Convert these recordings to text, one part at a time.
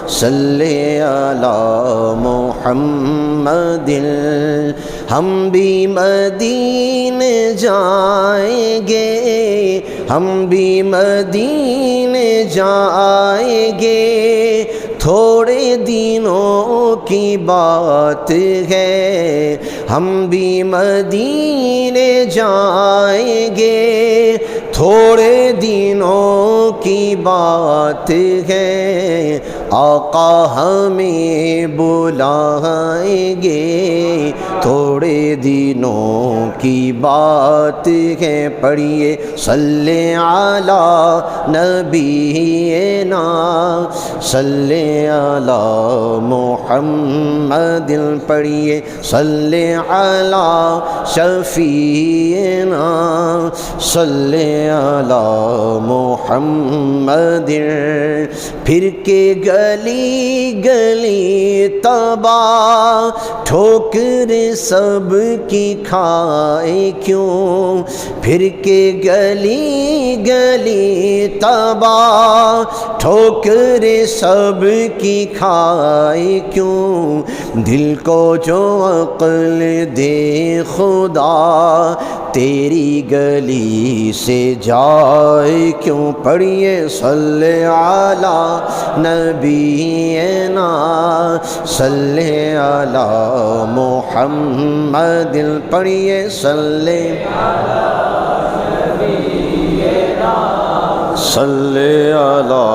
صلی علی محمد، ہم بھی مدینے جائیں گے، ہم بھی مدینے جائیں گے، تھوڑے دنوں کی بات ہے، ہم بھی مدینے جائیں گے، تھوڑے دنوں کی بات ہے، آقا ہمیں بلائیں گے، تھوڑے دنوں کی بات ہے، پڑھیے صلی علی نبینا، صلی علی محمد، پڑھیے صلی علی شفیعنا، صلی علی محمد، پھر کے گلی گلی تباہ، ٹھوکر سب کی کھائے کیوں، پھر کے گلی گلی تباہ، ٹھوکر سب کی کھائے کیوں، دل کو جو عقل دے خدا، تیری گلی سے جائے کیوں، پڑھیے صلی علی نبینا، صلی علی محمد، پڑھیے صلی صلی علی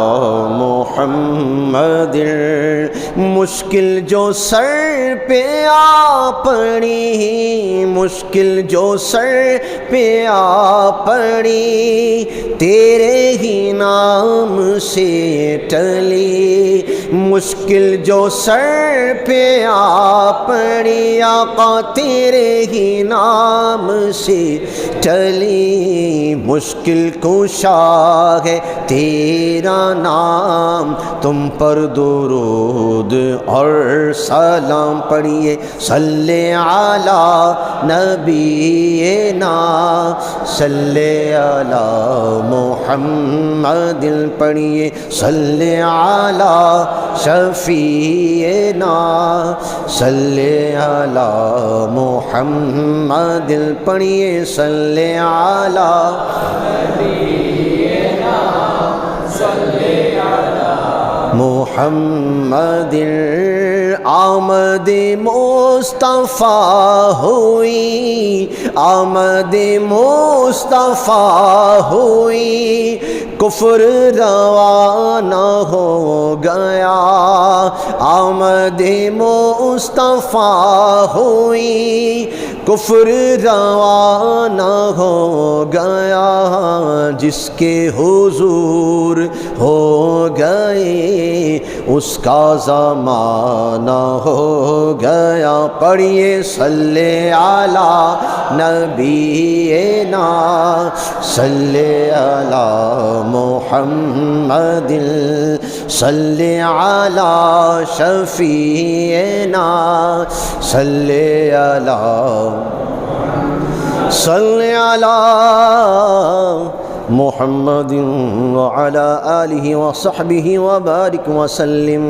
محمد، مشکل جو سر پہ آ پڑی، مشکل جو سر پہ آ پڑی، تیرے ہی نام سے ٹلی، مشکل جو سر پہ آ پڑی، آقا تیرے ہی نام سے ٹلی، مشکل کشا ہے تیرا نام، تم پر درود اور سلام، پڑھیے صلی علی نبینا، صلی علی محمد، پڑھیے صلی علی شفیعنا، صلی علی محمد، پڑھیے صلی علی محمد، آمد مصطفیٰ ہوئی، آمد مصطفیٰ ہوئی، کفر روانہ ہو گیا، آمد مصطفیٰ ہوئی، کفر روانہ ہو گیا، جس کے حضور ہو گئے اس کا زمانہ ہو گیا، پڑھیے صلی علی نبینا، صلی علی محمد، صلی علی شفیعنا، صلی علی صلی علی محمد وعلى آلہ وصحبہ وبارک وسلم۔